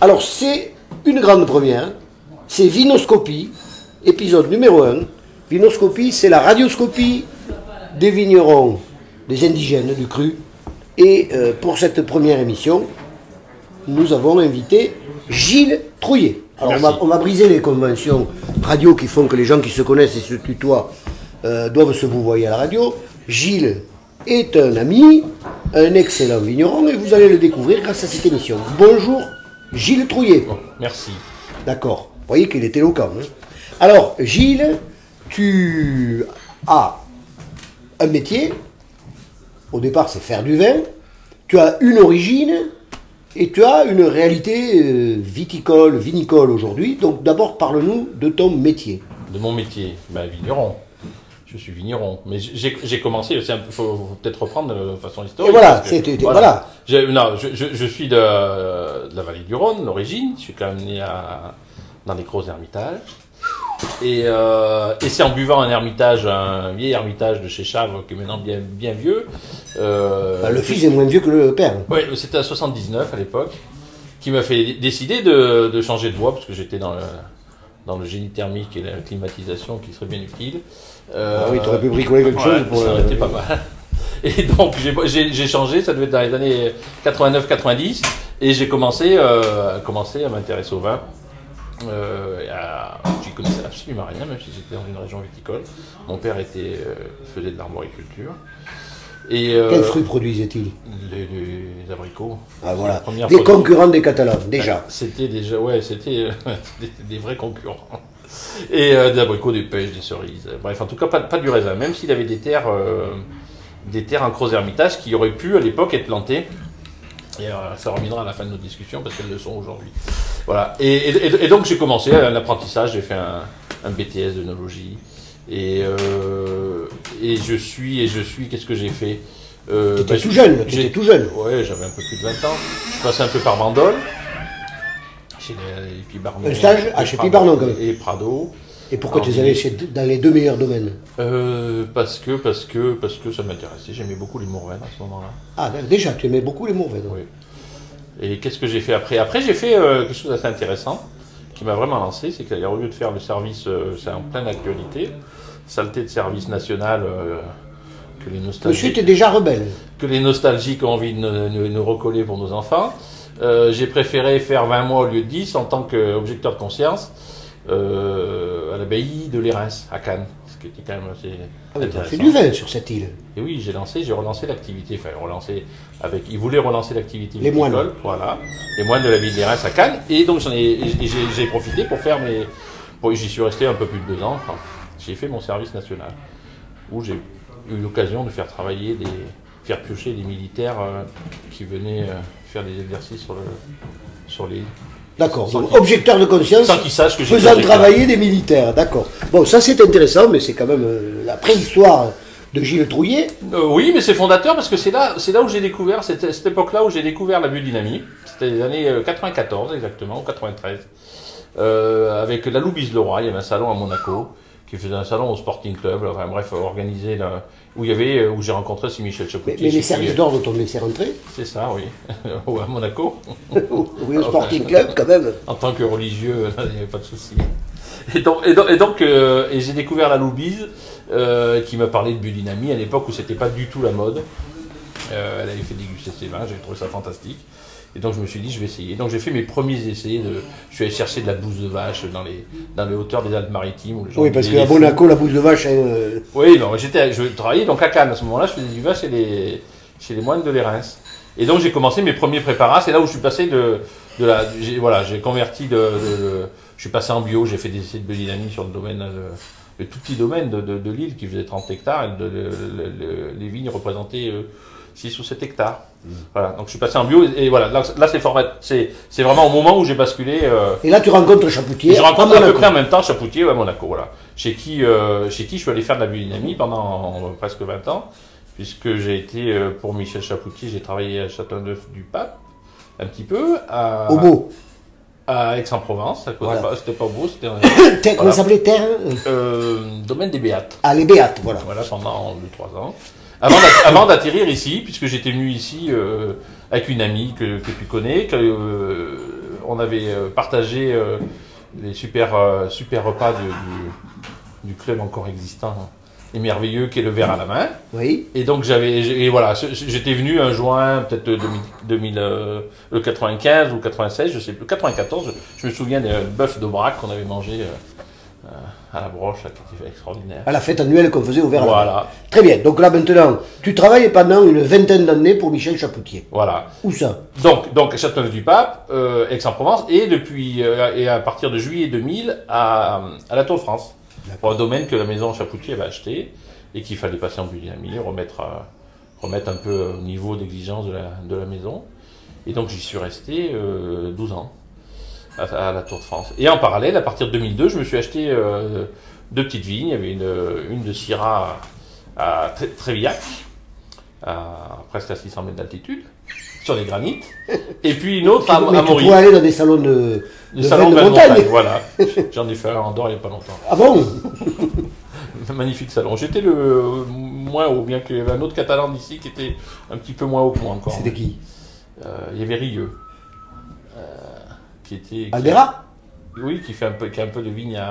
Alors, c'est une grande première. C'est Vinoscopie, épisode numéro 1. Vinoscopie, c'est la radioscopie des vignerons, des indigènes du cru. Et pour cette première émission, nous avons invité Gilles Trouillet. Alors on va briser les conventions radio qui font que les gens qui se connaissent et se tutoient doivent se vouvoyer à la radio. Gilles est un ami, un excellent vigneron et vous allez le découvrir grâce à cette émission. Bonjour Gilles Trouillet. Bon, merci. D'accord, vous voyez qu'il est éloquent. Hein. Alors Gilles, tu as un métier, au départ c'est faire du vin, tu as une origine et tu as une réalité viticole, vinicole aujourd'hui. Donc d'abord parle-nous de ton métier. De mon métier, vigneron. Je suis vigneron, mais j'ai commencé, il faut peut-être reprendre de façon historique. Et voilà, voilà. Je suis de la vallée du Rhône, d'origine. Je suis quand même né dans les Gros Hermitages. Et c'est en buvant un vieil Hermitage de chez Chavre, qui est maintenant bien vieux. Le fils est moins vieux que le père. Oui, c'était à 79 à l'époque, qui m'a fait décider de changer de voie, parce que j'étais dans le génie thermique et la climatisation qui serait bien utile. Oui, tu aurais pu bricoler quelque chose pour ça aurait été pas mal. Et donc j'ai changé, ça devait être dans les années 89-90, et j'ai commencé à m'intéresser au vin. J'y connaissais absolument rien, même si j'étais dans une région viticole. Mon père faisait de l'arboriculture. Quels fruits produisait-il? Les abricots. Ah voilà, des concurrents des Catalans, déjà. C'était déjà, c'était des vrais concurrents. Et des abricots, des pêches, des cerises. Bref, en tout cas, pas du raisin. Même s'il avait des terres en Gros Hermitage qui auraient pu à l'époque être plantées. Et ça reviendra à la fin de nos discussions parce qu'elles le sont aujourd'hui. Voilà. Et donc j'ai commencé l'apprentissage, j'ai fait un BTS d'œnologie. Et je suis, qu'est-ce que j'ai fait T'étais tout jeune, Ouais, j'avais un peu plus de 20 ans. Je passais un peu par Bandol, chez les Pibarnon. Un stage chez Pibarnon quand même. Et Prado. Et pourquoi tu es allé dans les deux meilleurs domaines? Parce que ça m'intéressait. J'aimais beaucoup les Mourvèdres à ce moment-là. Ah, déjà, tu aimais beaucoup les Mourvèdres. Oui. Et qu'est-ce que j'ai fait après? Après, j'ai fait quelque chose d'assez intéressant qui m'a vraiment lancé. C'est qu'au lieu de faire le service, c'est en pleine actualité, saleté de service national que les nostalgiques. Monsieur était déjà rebelle. Que les nostalgiques ont envie de nous recoller pour nos enfants. J'ai préféré faire 20 mois au lieu de 10 en tant qu'objecteur de conscience. À l'abbaye de Lérins, à Cannes, ce qui était quand même assez intéressant. Tu as fait du vin sur cette île. Et oui, j'ai relancé l'activité, ils voulaient relancer l'activité les viticole, moines. Voilà, les moines de la ville de Lérins à Cannes, et donc j'ai profité pour faire j'y suis resté un peu plus de 2 ans, j'ai fait mon service national, où j'ai eu l'occasion de faire piocher des militaires qui venaient faire des exercices sur les... D'accord, donc objecteur de conscience, sans qu'ils sachent que faisant travailler des militaires, d'accord. Bon, ça c'est intéressant, mais c'est quand même la préhistoire de Gilles Trouillet. Oui, mais c'est fondateur parce que c'est là où j'ai découvert, cette époque-là où j'ai découvert la biodynamie. C'était les années 94 exactement, ou 93. Avec la Loubise Leroy, il y avait un salon à Monaco, qui faisait un salon au Sporting Club, enfin bref, organisé là, où j'ai rencontré Michel Chapoutier. Mais les services d'ordre t'ont laissé rentrer? C'est ça, oui. Ou à Monaco. Oui, au Sporting Club quand même. En tant que religieux, il n'y avait pas de souci. Et j'ai découvert la Loubise, qui m'a parlé de biodynamie à l'époque où c'était pas du tout la mode. Elle avait fait déguster ses vins, j'ai trouvé ça fantastique. Et donc je me suis dit, je vais essayer. Donc j'ai fait mes premiers essais. Je suis allé chercher de la bouse de vache dans les hauteurs des Alpes-Maritimes. Oui, parce qu'à Monaco, la bouse de vache... Oui, non, je travaillais donc à Cannes. À ce moment-là, je faisais du vin chez les moines de Lérins. Et donc j'ai commencé mes premiers préparats. C'est là où je suis passé j'ai converti je suis passé en bio. J'ai fait des essais de biodynamie sur le domaine, le tout petit domaine de l'île qui faisait 30 hectares. Les vignes représentaient 6 ou 7 hectares. Voilà, donc je suis passé en bio et voilà, là c'est vraiment au moment où j'ai basculé. Et là tu rencontres Chapoutier. Je rencontre à peu près en même temps Chapoutier à Monaco, voilà. Chez qui je suis allé faire de la biodynamie pendant presque 20 ans, puisque j'ai été, pour Michel Chapoutier, j'ai travaillé à Châteauneuf-du-Pape, un petit peu, au Beau. À Aix-en-Provence, voilà. C'était pas beau, c'était comment ça s'appelait, terre Domaine des Béates. Ah, les Béates, voilà. Voilà, pendant 2-3 ans. Avant d'atterrir ici, puisque j'étais venu ici avec une amie que tu connais, partagé les super repas du club encore existant et merveilleux qui est le verre à la main. Oui. Et donc voilà, j'étais venu un juin peut-être 95 ou 96, je sais plus, 94. Je me souviens d'un bœuf d'Aubrac qu'on avait mangé à la broche, là, qui était extraordinaire. À la fête annuelle qu'on faisait au verre à la main. Voilà. Très bien. Donc là maintenant, tu travailles pendant une vingtaine d'années pour Michel Chapoutier. Voilà. Où ça? Donc Châteauneuf-du-Pape, Aix-en-Provence, et et à partir de juillet 2000 à la Tour de France. Pour un domaine que la maison Chapoutier avait acheté et qu'il fallait passer en biodynamie, remettre un peu au niveau d'exigence de la maison. Et donc j'y suis resté 12 ans à la Tour de France. Et en parallèle, à partir de 2002, je me suis acheté 2 petites vignes. Il y avait une de Syrah à Trévillac, presque à 600 mètres d'altitude, sur les granites. Et puis une autre à Mais tu Maurice. pourrais aller dans des salons de Salon vin de de montagne. voilà. J'en ai fait un en Andorre il n'y a pas longtemps. Ah bon? Magnifique salon. J'étais le moins haut, bien qu'il y avait un autre catalan d'ici qui était un petit peu moins haut que moi encore. C'était qui? Il y avait Rieux. Albera? Oui, qui a un peu de vigne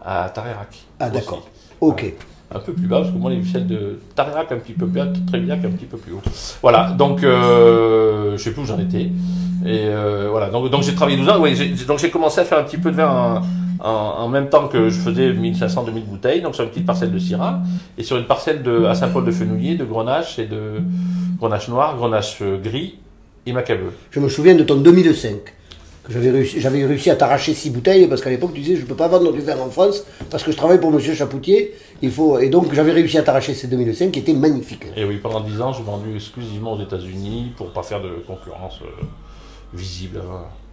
à Tarerac. Ah d'accord. Ok. Un peu plus bas, parce que moi, celle de Tarerac un petit peu plus bas, Trévillac un petit peu plus haut. Voilà, donc je ne sais plus où j'en étais. Et voilà, donc j'ai travaillé 12 ans. Oui, donc j'ai commencé à faire un petit peu de vin en même temps que je faisais 1500-2000 bouteilles, donc sur une petite parcelle de Syrah, et sur une parcelle à Saint-Paul-de-Fenouillet, de Grenache et de Grenache noir, Grenache gris et Macabeu. Je me souviens de ton 2005. Que j'avais réussi à t'arracher 6 bouteilles, parce qu'à l'époque tu disais je ne peux pas vendre du vin en France, parce que je travaille pour Monsieur Chapoutier, et donc j'avais réussi à t'arracher ces 2005 qui étaient magnifiques. Et oui, pendant 10 ans, j'ai vendu exclusivement aux États-Unis pour ne pas faire de concurrence visible.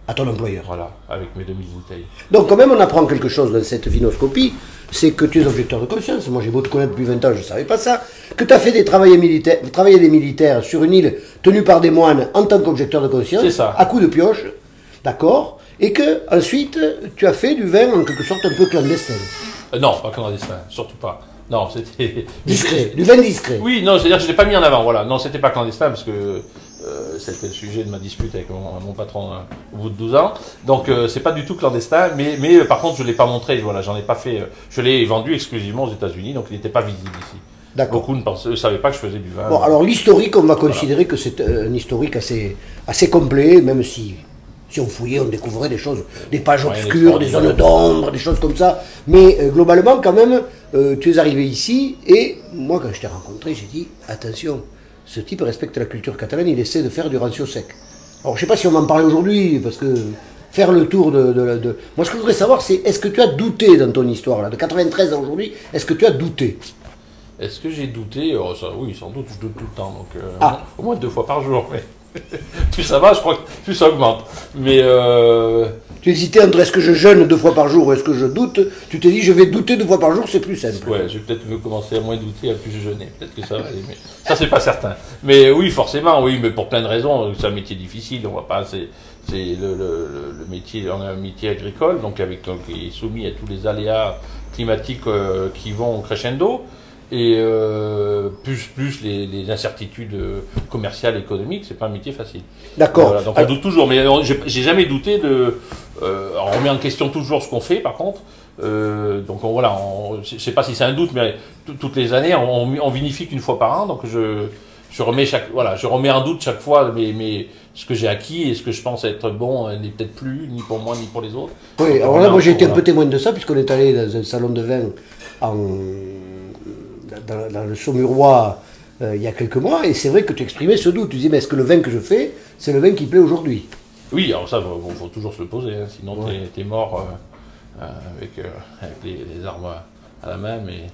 À ton employeur. Voilà, avec mes 2000 bouteilles. Donc quand même on apprend quelque chose dans cette vinoscopie, c'est que tu es objecteur de conscience. Moi j'ai beau te connaître depuis 20 ans, je ne savais pas ça. Que tu as fait travailler des militaires sur une île tenue par des moines en tant qu'objecteur de conscience, c'est ça, à coups de pioche, d'accord, et que ensuite tu as fait du vin en quelque sorte un peu clandestin. Non, pas clandestin, surtout pas. Non, c'était... Discret, du vin discret. Oui, non, c'est-à-dire que je ne l'ai pas mis en avant, voilà. Non, c'était pas clandestin parce que c'était le sujet de ma dispute avec mon patron au bout de 12 ans. Donc c'est pas du tout clandestin, mais par contre je ne l'ai pas montré, voilà, j'en ai pas fait. Je l'ai vendu exclusivement aux États-Unis, donc il n'était pas visible ici. D'accord. Beaucoup ne savaient pas que je faisais du vin. Bon, alors l'historique, on va considérer que c'est un historique assez complet, même si on fouillait, on découvrait des choses, des pages obscures, des zones d'ombre, des choses comme ça. Mais globalement, quand même, tu es arrivé ici, et moi, quand je t'ai rencontré, j'ai dit, attention, ce type respecte la culture catalane, il essaie de faire du rancio sec. Alors, je ne sais pas si on m'en parlait aujourd'hui, parce que faire le tour de... Moi, ce que je voudrais savoir, c'est, est-ce que tu as douté dans ton histoire, là, de 93 à aujourd'hui, est-ce que tu as douté? Est-ce que j'ai douté? Oui, sans doute, je doute tout le temps, donc au moins 2 fois par jour, mais... plus ça va, je crois que plus ça augmente. Mais tu hésitais entre est-ce que je jeûne 2 fois par jour ou est-ce que je doute. Tu t'es dit je vais douter 2 fois par jour, c'est plus simple. Ouais, je vais peut-être commencer à moins douter, à plus jeûner. Peut-être que ça va aller, mais ça c'est pas certain. Mais oui, forcément, oui, mais pour plein de raisons. C'est un métier difficile, on va pas. C'est le métier, on a un métier agricole, donc qui est soumis à tous les aléas climatiques qui vont crescendo. Et plus les incertitudes commerciales, économiques, c'est pas un métier facile. D'accord. Voilà, donc on doute toujours, mais j'ai jamais douté de. On remet en question toujours ce qu'on fait, par contre. Donc voilà, je sais pas si c'est un doute, mais toutes les années, on vinifie qu'une fois par an, donc je remets en doute chaque fois ce que j'ai acquis et ce que je pense être bon n'est peut-être plus, ni pour moi ni pour les autres. Oui, alors là, moi j'ai été un peu témoin de ça, puisqu'on est allé dans un salon de vin dans le Saumurois il y a quelques mois, et c'est vrai que tu exprimais ce doute. Tu disais, mais est-ce que le vin que je fais, c'est le vin qui plaît aujourd'hui? Oui, alors ça, il faut toujours se le poser, hein, sinon t'es mort avec les armes à la main, mais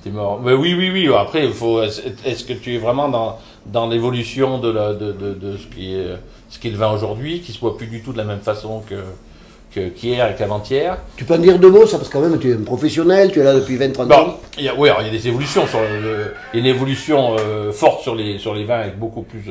t'es mort. Mais oui. Après, est-ce que tu es vraiment dans l'évolution de ce qui est le vin aujourd'hui, qui se voit plus du tout de la même façon qu'hier et qu'avant-hier. Tu peux en dire 2 mots, ça, parce que quand même, tu es un professionnel, tu es là depuis 20-30 ans. Il y a des évolutions. Il y a une évolution forte sur les vins avec beaucoup plus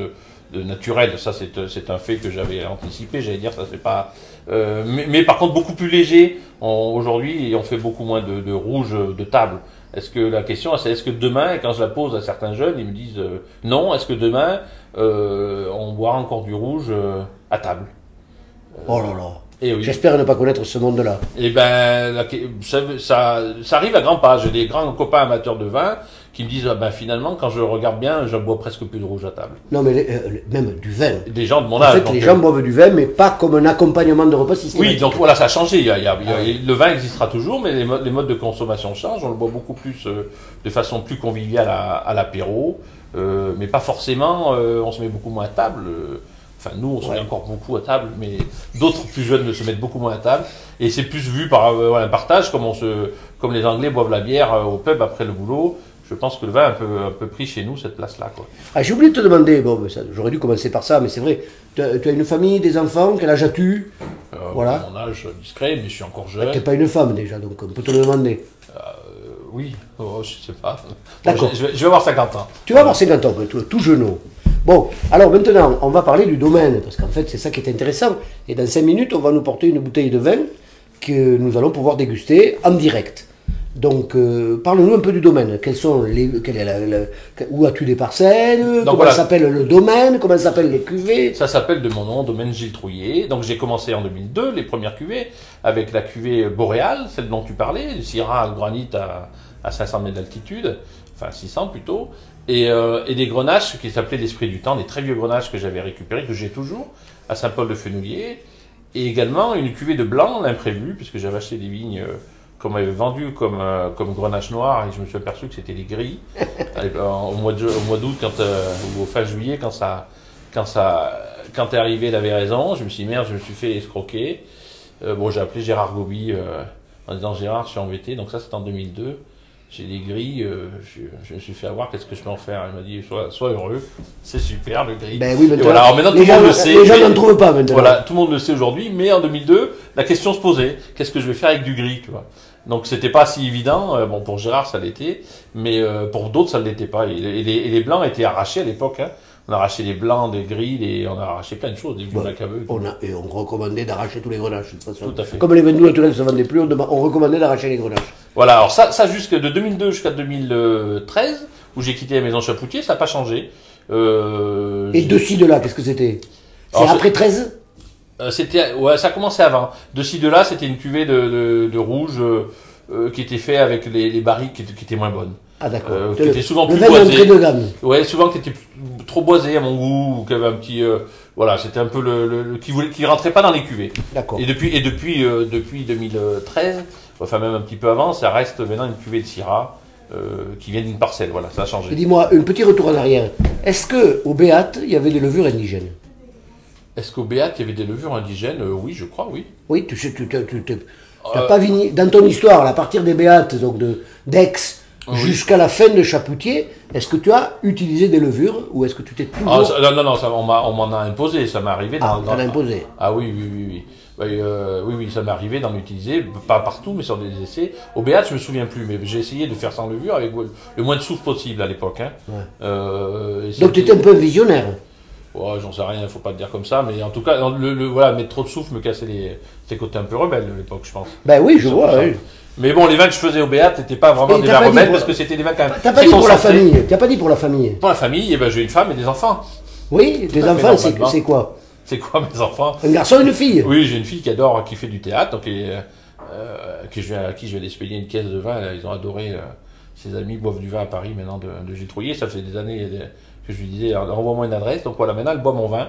de naturel. Ça, c'est un fait que j'avais anticipé. J'allais dire, ça, c'est pas... mais par contre, beaucoup plus léger. Aujourd'hui, on fait beaucoup moins de rouge de table. Est-ce que la question, c'est est-ce que demain, quand je la pose à certains jeunes, ils me disent non, est-ce que demain, on boira encore du rouge à table? Oh là là. Et oui. J'espère ne pas connaître ce monde-là. Et ben, ça arrive à grands pas. J'ai des grands copains amateurs de vin qui me disent, ah ben finalement, quand je regarde bien, je bois presque plus de rouge à table. Non, mais même du vin. Des gens de mon En âge. fait, donc, les gens boivent du vin, mais pas comme un accompagnement de repas systématique. oui, donc voilà, ça a changé. Le vin existera toujours, mais les modes de consommation changent. On le boit beaucoup plus, de façon plus conviviale à l'apéro, mais pas forcément. On se met beaucoup moins à table. Enfin, nous, on se met encore beaucoup à table, mais d'autres plus jeunes se mettent beaucoup moins à table. Et c'est plus vu par un partage, comme les Anglais boivent la bière au pub après le boulot. Je pense que le vin a un peu pris chez nous cette place-là, quoi. Ah, j'ai oublié de te demander, bon, j'aurais dû commencer par ça, mais c'est vrai, tu as une famille, des enfants, quel âge as-tu? Voilà. Mon âge discret, mais je suis encore jeune. Tu n'es pas une femme déjà, donc on peut te le demander. Oui, je sais pas. D'accord. Bon, je vais avoir 50 ans. Tu vas avoir 50 ans, tout jeune. Bon, alors maintenant, on va parler du domaine, parce qu'en fait, c'est ça qui est intéressant. Et dans 5 minutes, on va nous porter une bouteille de vin que nous allons pouvoir déguster en direct. Donc, parle-nous un peu du domaine. Où as-tu des parcelles? Comment s'appelle le domaine? Comment s'appellent les cuvées? Ça s'appelle de mon nom, domaine Gilles Trouillet. Donc, j'ai commencé en 2002, les premières cuvées, avec la cuvée boréale, celle dont tu parlais, le Syrah de granit à 500 mètres d'altitude, enfin 600 plutôt, et des grenaches qui s'appelaient l'Esprit du Temps, des très vieux grenaches que j'avais récupérés, que j'ai toujours, à Saint-Paul-de-Fenouillet, et également une cuvée de blanc, l'imprévu, puisque j'avais acheté des vignes qu'on m'avait vendues comme grenache noire, et je me suis aperçu que c'était les gris. Au mois d'août, ou au fin juillet, quand est arrivé la véraison, je me suis dit merde, je me suis fait escroquer. Bon, j'ai appelé Gérard Gobi en disant Gérard, je suis embêté, donc ça c'est en 2002. J'ai des grilles, je me suis fait avoir, qu'est-ce que je peux en faire? Il m'a dit, sois heureux, c'est super le gris. Ben oui, maintenant, voilà, alors maintenant tout le monde le sait. Les gens n'en trouvent pas maintenant. Voilà, tout le monde le sait aujourd'hui, mais en 2002, la question se posait, qu'est-ce que je vais faire avec du gris, tu vois? Donc c'était pas si évident, bon pour Gérard ça l'était, mais pour d'autres ça ne l'était pas. Et les blancs étaient arrachés à l'époque, hein. On a arraché les blancs, des gris, on a arraché plein de choses, des vieux macabeux. Et on recommandait d'arracher tous les grenaches, de toute façon. Tout à fait. Comme les vins naturels ne se vendaient plus, on recommandait d'arracher les grenaches. Voilà, alors ça de 2002 jusqu'à 2013, où j'ai quitté la maison Chapoutier, ça n'a pas changé. Et de ci, de là, qu'est-ce que c'était? C'est après 13? Ouais, ça commençait avant. De ci, de là, c'était une cuvée de rouge qui était fait avec les barriques qui étaient moins bonnes. Ah d'accord. Qui était souvent le plus vin boisé. d'entrée de gamme. Ouais, souvent qui était trop boisé à mon goût, ou qui avait un petit, voilà, c'était un peu qui rentrait pas dans les cuvées. D'accord. Et depuis 2013, enfin même un petit peu avant, ça reste maintenant une cuvée de Syrah qui vient d'une parcelle. Voilà, ça a changé. Dis-moi, un petit retour en arrière. Est-ce que au Béat, il y avait des levures indigènes? Est-ce qu'au Béat, il y avait des levures indigènes? Oui, je crois, oui. Oui, tu n'as pas vigné dans ton histoire, à partir des Béates, donc d'Aix, jusqu'à la fin de Chapoutier, est-ce que tu as utilisé des levures ou est-ce que tu t'es toujours... Non, on m'en a imposé, ça m'est arrivé. T'en as imposé. Ah oui. Oui, ça m'est arrivé d'en utiliser, pas partout, mais sur des essais. Au Béat, je me souviens plus, mais j'ai essayé de faire sans levure avec le moins de souffle possible à l'époque. Hein. Ouais. Donc tu étais un peu visionnaire. Ouais, j'en sais rien, faut pas le dire comme ça, mais en tout cas, voilà, mettre trop de souffle me cassait les côtés un peu rebelles de l'époque, je pense. Ben oui, je vois, oui. Mais bon, les vins que je faisais au Béat n'étaient pas vraiment des vins rebelles parce que c'était des vins quand même. T'as pas dit pour la famille. T'as pas dit pour la famille. Pour la famille, j'ai une femme et des enfants. Oui, des enfants, c'est quoi? C'est quoi mes enfants? Un garçon et une fille? Oui, j'ai une fille qui fait du théâtre, donc à qui je vais d'expédier une caisse de vin. Ils ont adoré. Ses amis boivent du vin à Paris maintenant de Gilles Trouillet. Ça fait des années que je lui disais, envoie-moi une adresse. Donc voilà, maintenant elle boit mon vin.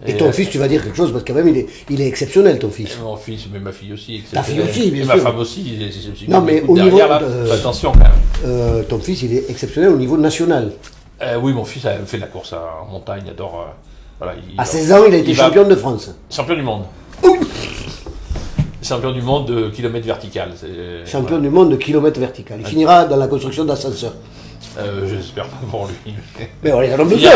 Et ton fils, tu vas dire quelque chose, parce que quand même, il est exceptionnel, ton fils. Mon fils, mais ma fille aussi. Ta fille aussi, bien sûr. Et ma femme aussi. Non, mais au niveau... attention quand même. Ton fils, il est exceptionnel au niveau national. Oui, mon fils a fait de la course en montagne, il adore... voilà, à 16 ans, il a été champion de France. Champion du monde. Champion du monde de kilomètres vertical. Champion du monde de kilomètres vertical. Il finira dans la construction d'ascenseurs. J'espère pas pour lui. Mais on les en a besoin.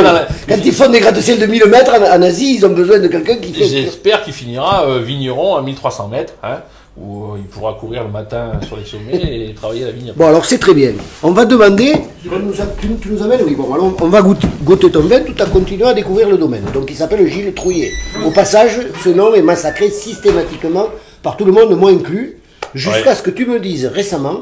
Quand ils font des gratte-ciel de 1000 mètres en Asie, ils ont besoin de quelqu'un qui fait... J'espère qu'il finira vigneron à 1300 mètres, hein, où il pourra courir le matin sur les sommets et travailler à la vigne. Bon, alors c'est très bien. On va demander... Tu nous amènes? Oui, bon, alors on va goûter ton vin tout en continuant à découvrir le domaine. Donc il s'appelle Gilles Trouillet. Au passage, ce nom est massacré systématiquement par tout le monde, moi inclus, jusqu'à ce que tu me dises récemment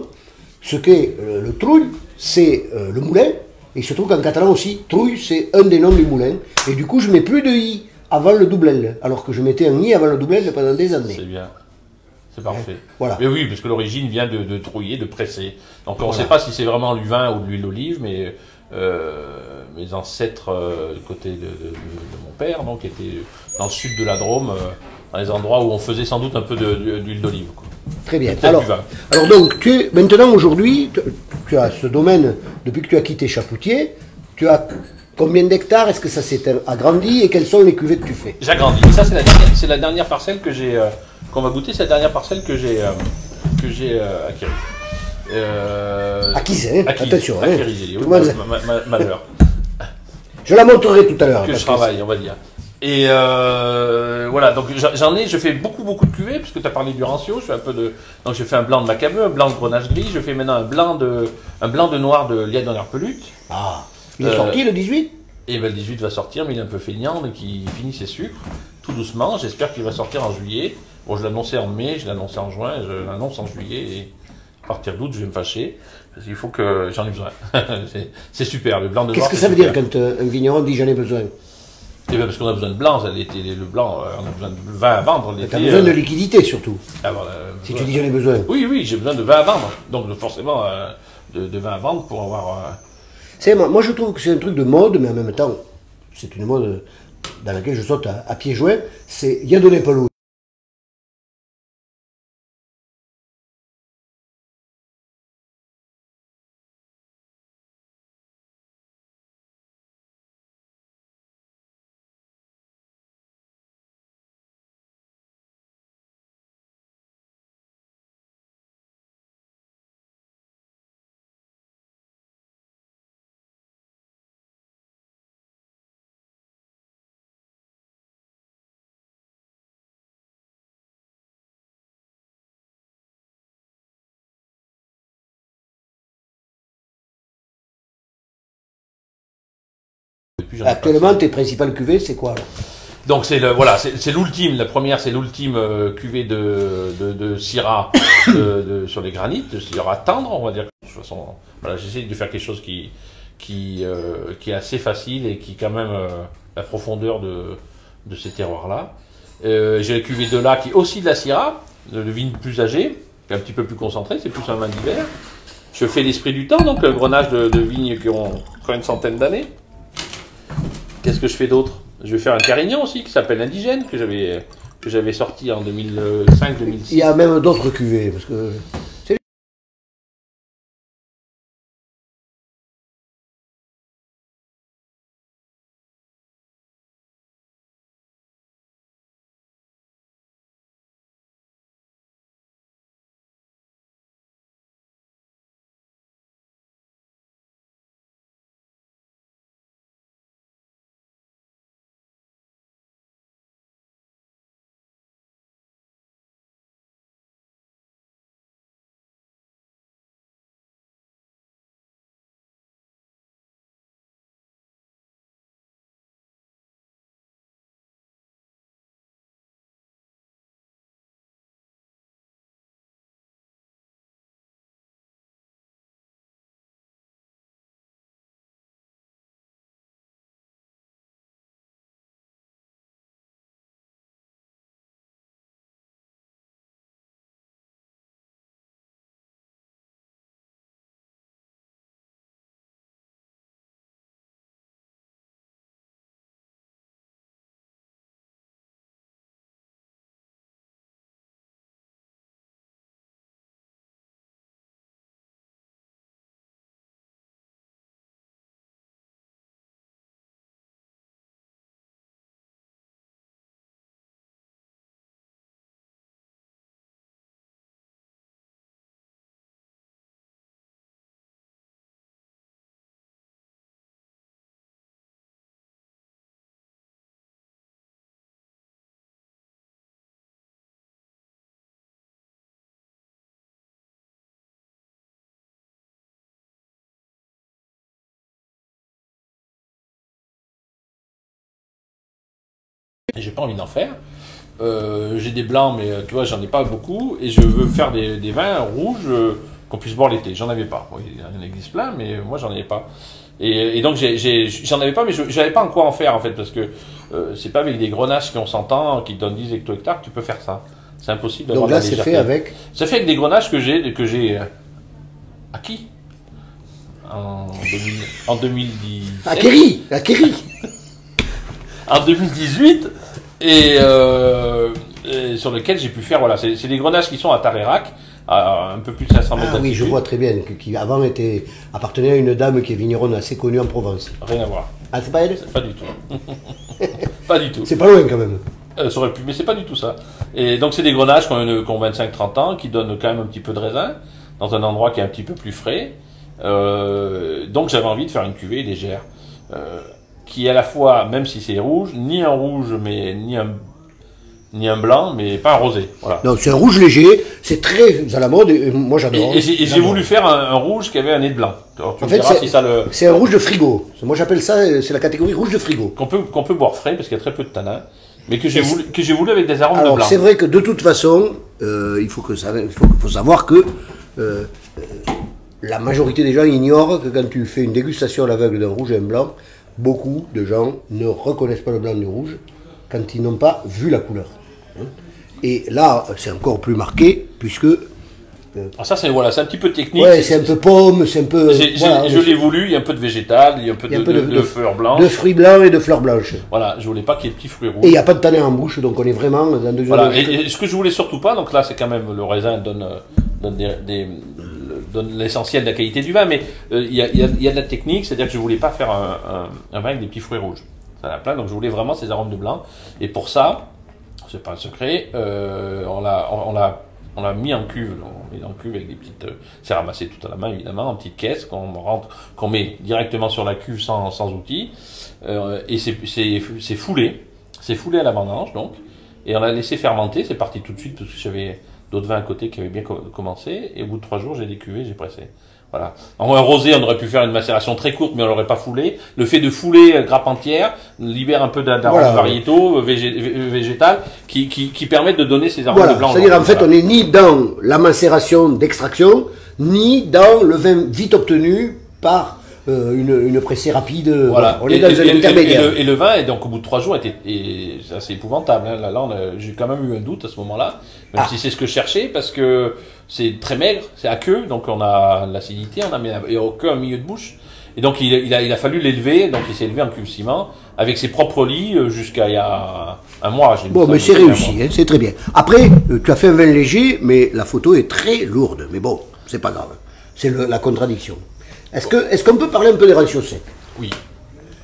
ce qu'est le trouille, c'est le moulin, et il se trouve qu'en catalan aussi, trouille, c'est un des noms du moulin, et du coup je mets plus de i avant le double L, alors que je mettais un i avant le double L pendant des années. C'est bien. C'est parfait. Voilà. Mais oui, parce que l'origine vient de trouiller, de presser. Donc on ne sait pas si c'est vraiment du vin ou de l'huile d'olive, mais mes ancêtres, du côté de mon père, donc, étaient dans le sud de la Drôme, dans les endroits où on faisait sans doute un peu d'huile d'olive. Très bien. Alors donc, maintenant, aujourd'hui, tu as ce domaine, depuis que tu as quitté Chapoutier, tu as combien d'hectares? Est-ce que ça s'est agrandi? Et quelles sont les cuvées que tu fais? J'agrandis. Et ça, c'est la dernière parcelle que j'ai, qu'on va goûter, c'est la dernière parcelle que j'ai acquise. Acquise, hein? Attention. Acquise, Hein? Oui, malheur. Je la montrerai tout à l'heure. Que je travaille, on va dire. Et voilà, donc je fais beaucoup de cuvées, puisque tu as parlé du rancio, donc je fais un blanc de Macabeu, un blanc de Grenache gris, je fais maintenant un blanc de noir de Liède en Herpelutte. Ah, il est sorti le 18? Et ben le 18 va sortir, mais il est un peu feignant, donc il finit ses sucres, tout doucement, j'espère qu'il va sortir en juillet. Bon, je l'annonçais en mai, je l'annonçais en juin, je l'annonce en juillet, et à partir d'août, je vais me fâcher, parce qu'il faut que j'en ai besoin. C'est super, le blanc de noir. Qu'est-ce que ça veut dire quand un vigneron dit j'en ai besoin? Eh bien, parce qu'on a besoin de blanc, le blanc, on a besoin de vin à vendre. Tu as besoin de liquidité surtout. Si tu dis j'en ai besoin. Oui, j'ai besoin de vin à vendre. Donc forcément, de vin à vendre pour avoir... Moi je trouve que c'est un truc de mode, mais en même temps, c'est une mode dans laquelle je saute à pieds joints. C'est il y a de l'épelou. Actuellement, tes principales cuvées, c'est quoi alors? Donc c'est l'ultime. La première, c'est l'ultime cuvée de Syrah sur les granites, de Syrah tendre, on va dire. De toute façon, voilà, j'essaie de faire quelque chose qui est assez facile et qui quand même la profondeur de ces terroirs-là. J'ai la cuvée de là qui est aussi de la Syrah, de vigne plus âgée, qui est un petit peu plus concentrée, c'est plus un vin d'hiver. Je fais l'esprit du temps, donc le grenage de vignes qui ont une centaine d'années. Qu'est-ce que je fais d'autre? Je vais faire un Carignan aussi qui s'appelle Indigène, que j'avais sorti en 2005-2006. Il y a même d'autres cuvées, parce que... Et j'ai pas envie d'en faire. J'ai des blancs, mais tu vois, j'en ai pas beaucoup. Et je veux faire des vins rouges qu'on puisse boire l'été. J'en avais pas. Bon, il en existe plein, mais moi j'en avais pas. Et donc j'en avais pas, mais j'avais pas en quoi en faire en fait, parce que c'est pas avec des grenaches qui on s'entend, qui te donnent 10 hecto-hectares que tu peux faire ça. C'est impossible d'avoir Donc là, de la c'est légèreté. fait avec. C'est fait avec des grenaches que j'ai acquis en 2010. Acquéri. En 2018 et sur lequel j'ai pu faire, voilà, c'est des grenaches qui sont à Tarerac, à un peu plus de 500 mètres Ah oui, je d'altitude. vois très bien, qui avant appartenait à une dame qui est vigneronne assez connue en Provence. Rien à voir. Ah, c'est pas elle? Pas du tout. Pas du tout. C'est pas loin quand même. Ça aurait pu, mais c'est pas du tout ça. Et donc c'est des grenaches qui ont 25-30 ans, qui donnent quand même un petit peu de raisin, dans un endroit qui est un petit peu plus frais. Donc j'avais envie de faire une cuvée légère, qui est à la fois, même si c'est rouge, ni un rouge, mais ni un blanc, mais pas un rosé. Voilà. Donc c'est un rouge léger, c'est très à la mode, et moi j'adore. Et j'ai voulu faire un rouge qui avait un nez de blanc. Alors, tu En me fait, diras si ça le... c'est un rouge de frigo. Moi j'appelle ça, c'est la catégorie rouge de frigo. qu'on peut boire frais, parce qu'il y a très peu de tanin, mais que j'ai voulu avec des arômes de Alors blanc. c'est vrai que de toute façon, faut savoir que la majorité des gens ignorent que quand tu fais une dégustation à l'aveugle d'un rouge et un blanc, beaucoup de gens ne reconnaissent pas le blanc du rouge quand ils n'ont pas vu la couleur. Et là, c'est encore plus marqué, puisque... Alors ça, c'est un petit peu technique. Ouais, c'est un peu pomme, c'est un peu... Je l'ai voulu, il y a un peu de végétal, il y a un peu de fleurs blanches. De fruits blancs et de fleurs blanches. Voilà, je voulais pas qu'il y ait de petits fruits rouges. Et il n'y a pas de tanin en bouche, donc on est vraiment dans deux... Voilà, et ce que je voulais surtout pas, donc là, c'est quand même, le raisin donne l'essentiel de la qualité du vin, mais il y a de la technique, c'est-à-dire que je voulais pas faire un vin avec des petits fruits rouges. Ça en a plein, donc je voulais vraiment ces arômes de blanc. Et pour ça, c'est pas un secret, on l'a mis en cuve, on met en cuve avec des petites, c'est ramassé tout à la main évidemment, en petites caisses qu'on met directement sur la cuve sans outils, et c'est foulé à la vendange donc, et on l'a laissé fermenter, c'est parti tout de suite parce que j'avais d'autres vins à côté qui avaient bien commencé, et au bout de 3 jours j'ai décuvé, j'ai pressé. Voilà. En un rosé, on aurait pu faire une macération très courte, mais on l'aurait pas foulé. Le fait de fouler grappe entière libère un peu d'arômes variétaux, végétal, qui permettent de donner ces arômes de blanc. C'est-à-dire, en fait, on n'est ni dans la macération d'extraction, ni dans le vin vite obtenu par une pressée rapide. Voilà. On est dans un intermédiaire. Et le vin, et donc au bout de 3 jours, était assez épouvantable. Hein. Là, j'ai quand même eu un doute à ce moment-là, même si c'est ce que je cherchais, parce que c'est très maigre, c'est à queue, donc on a l'acidité, on a mais aucun milieu de bouche. Et donc il a fallu l'élever, donc il s'est élevé en cuve ciment, avec ses propres lits jusqu'à il y a un mois. Bon, mais c'est réussi, hein, c'est très bien. Après, tu as fait un vin léger, mais la photo est très lourde. Mais bon, c'est pas grave. C'est la contradiction. Est-ce qu'on peut parler un peu des ratios secs? Oui,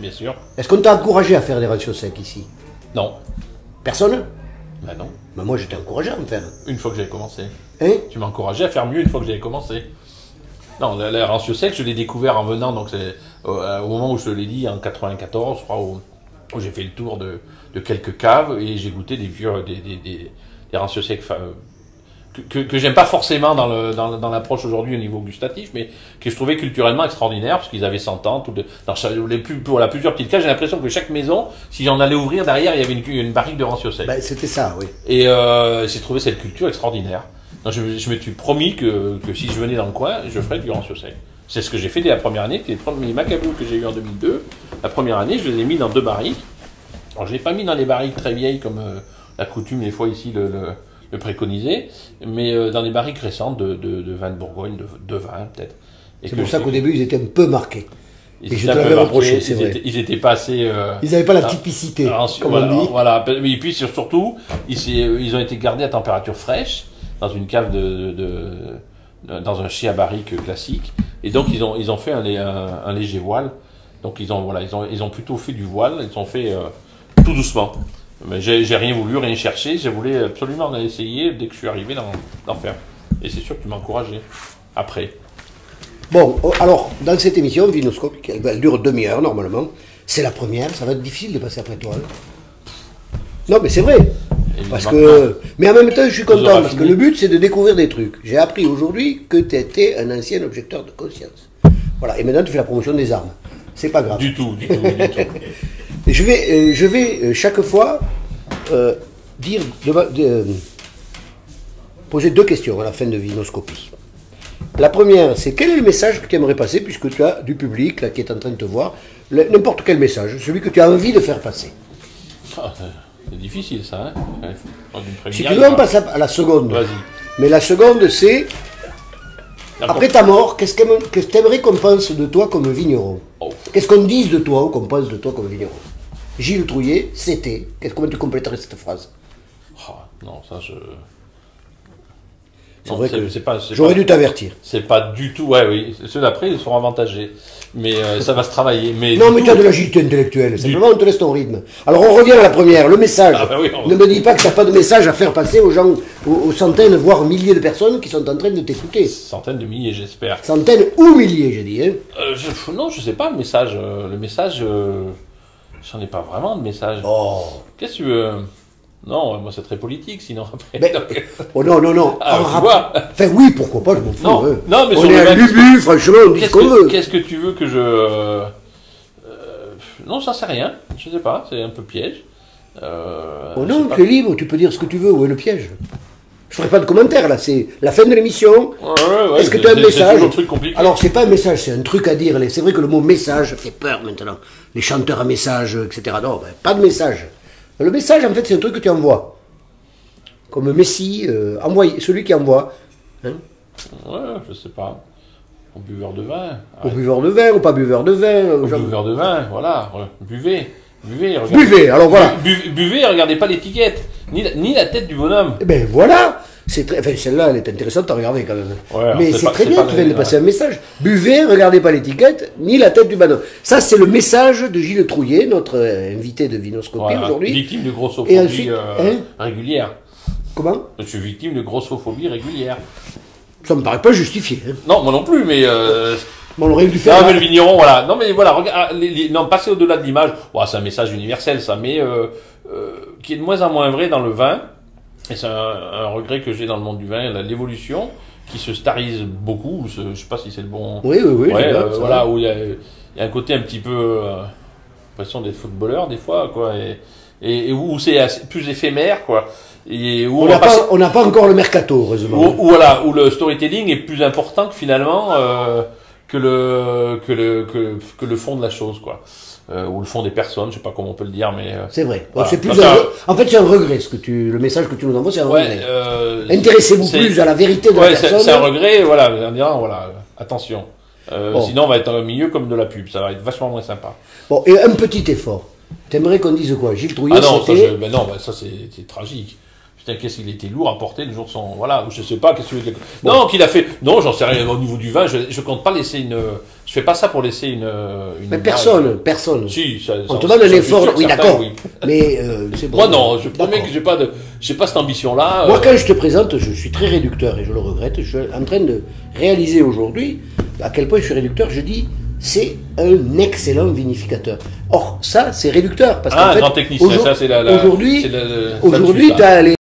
bien sûr. Est-ce qu'on t'a encouragé à faire des ratios secs ici? Non. Personne? Ben non. Ben moi, j'étais encouragé à en faire. Une fois que j'avais commencé. Hein? Tu m'as encouragé à faire mieux une fois que j'avais commencé. Non, le ratio sec, je l'ai découvert en venant, donc c'est au moment où je te l'ai dit, en 94, je crois, où j'ai fait le tour de quelques caves et j'ai goûté des ratios secs que j'aime pas forcément dans l'approche aujourd'hui au niveau gustatif, mais que je trouvais culturellement extraordinaire, parce qu'ils avaient 100 ans, voilà, plusieurs petites caves. J'ai l'impression que chaque maison, si j'en allais ouvrir, derrière, il y avait une barrique de rancio sec. Ben, c'était ça, oui. Et j'ai trouvé cette culture extraordinaire. Donc, je me suis promis que si je venais dans le coin, je ferais du rancio sec. C'est ce que j'ai fait dès la première année. Les premiers Macabou que j'ai eu en 2002, la première année, je les ai mis dans 2 barriques. Alors, je l'ai pas mis dans les barriques très vieilles comme la coutume des fois ici le préconisait, mais dans des barriques récentes de vin de Bourgogne, de vin peut-être. C'est pour ça qu'au début, ils étaient un peu marqués. Et je te l'avais reproché, c'est vrai. Ils étaient pas assez... ils n'avaient pas la typicité, comme on dit. Voilà, et puis surtout, ils ont été gardés à température fraîche, dans une cave dans un chai à barrique classique, et donc ils ont fait un léger voile. Donc ils ont plutôt fait du voile, ils ont fait tout doucement. Mais j'ai rien voulu, rien cherché, je voulais absolument en essayer dès que je suis arrivé d'en faire. Et c'est sûr que tu m'as encouragé. Après. Bon, alors, dans cette émission, Vinoscope, elle dure 1/2 heure normalement, c'est la première, ça va être difficile de passer après toi. Hein. Non, mais c'est vrai. Mais en même temps, je suis content, parce que le but, c'est de découvrir des trucs. J'ai appris aujourd'hui que tu étais un ancien objecteur de conscience. Voilà, et maintenant, tu fais la promotion des armes. C'est pas grave. Du tout. Je vais chaque fois poser 2 questions à la fin de Vinoscopie. La première, c'est quel est le message que tu aimerais passer, puisque tu as du public là, qui est en train de te voir, n'importe quel message, celui que tu as envie de faire passer. Ah, c'est difficile ça, hein. Si tu veux, on passe à la seconde. Vas-y. Mais la seconde, c'est, après ta mort, qu'est-ce que tu aimerais qu'on pense de toi comme vigneron? Qu'est-ce qu'on dise de toi ou qu'on pense de toi comme vigneron? Gilles Trouillet, c'était. Comment tu compléterais cette phrase? Non, ça je... C'est vrai que j'aurais dû t'avertir. C'est pas du tout... Ouais, oui. Ceux d'après, ils seront avantagés. Mais ça va se travailler. Mais non, mais tu as de l'agilité intellectuelle. Simplement, on te laisse ton rythme. Alors, on revient à la première, le message. Ah, bah oui, ne me dis pas que tu n'as pas de message à faire passer aux gens, aux centaines, voire aux milliers de personnes qui sont en train de t'écouter. Centaines de milliers, j'espère. Centaines ou milliers, j'ai dit. Hein. Non, je sais pas, le message. J'en ai pas vraiment de message. Oh. Qu'est-ce que tu veux? Non, moi c'est très politique, sinon après. Mais, oh non, non, non. Ah, tu vois. Enfin oui, pourquoi pas, je m'en fous. Non, hein. non, mais on est à Lubu, franchement, on dit ce qu'on veut. Qu'est-ce que tu veux que je... Non, ça c'est rien, je sais pas, c'est un peu piège. Oh non, tu es libre, tu peux dire ce que tu veux, où est le piège? Je ferai pas de commentaire là, c'est la fin de l'émission. Ouais, est-ce que tu as un message? C'est toujours un truc compliqué. Alors c'est pas un message, c'est un truc à dire. C'est vrai que le mot message fait peur maintenant. Les chanteurs à message, etc. Non, ben, pas de message. Le message, en fait, c'est un truc que tu envoies. Comme Messi, envoyer, celui qui envoie. Hein? Ouais, je sais pas. Au buveur de vin. Au buveur de vin ou pas buveur de vin. Au buveur de vin, voilà. Buvez. Buvez, regardez. Buvez, alors voilà. Buvez et regardez pas l'étiquette, ni la tête du bonhomme. Eh ben voilà. Enfin, celle-là, elle est intéressante à regarder quand même. Ouais, mais c'est très bien que tu viennes de passer un message. Buvez, regardez pas l'étiquette, ni la tête du bonhomme. Ça, c'est le message de Gilles Trouillet, notre invité de Vinoscopie aujourd'hui. Victime de grossophobie régulière. Comment? Je suis victime de grossophobie régulière. Ça me paraît pas justifié. Hein. Non, moi non plus, mais... Bon, on aurait dû faire... Non, mais le vigneron, voilà. Non, mais voilà, regarde, non, passer au-delà de l'image, c'est un message universel, ça, mais qui est de moins en moins vrai dans le vin. Et c'est un regret que j'ai dans le monde du vin, l'évolution, qui se starise beaucoup, je sais pas si c'est le bon... Oui. Ouais, voilà, où il y a un côté un petit peu... l'impression d'être footballeur, des fois, quoi, et où c'est plus éphémère, quoi. Et où on n'a pas encore le mercato, heureusement. Où le storytelling est plus important que finalement que le fond de la chose, quoi. Ou le fond des personnes, je sais pas comment on peut le dire, mais c'est vrai. Voilà. C'est plus en fait, c'est un regret le message que tu nous envoies, c'est un regret. Intéressez-vous plus à la vérité de la personne. C'est un regret, voilà, en disant, voilà, attention. Sinon, on va être dans le milieu comme de la pub, ça va être vachement moins sympa. Bon, et un petit effort. T'aimerais qu'on dise quoi? Gilles Trouillet, ça c'est tragique. Putain, qu'est-ce qu'il était lourd à porter le jour de son... Voilà, je sais pas, qu'est-ce que... Bon. Non, qu'il a fait... Non, j'en sais rien, au niveau du vin, je compte pas laisser une... Je fais pas ça pour laisser une mais personne. Si, on te demande un effort, oui, d'accord. Oui. Mais c'est bon. Moi, non, je promets que j'ai pas cette ambition-là. Moi, quand je te présente, je suis très réducteur, et je le regrette. Je suis en train de réaliser aujourd'hui à quel point je suis réducteur. Je dis... c'est un excellent vinificateur. Or, ça, c'est réducteur. Parce qu'en fait, grand technicien, ça, c'est aujourd'hui, tu as les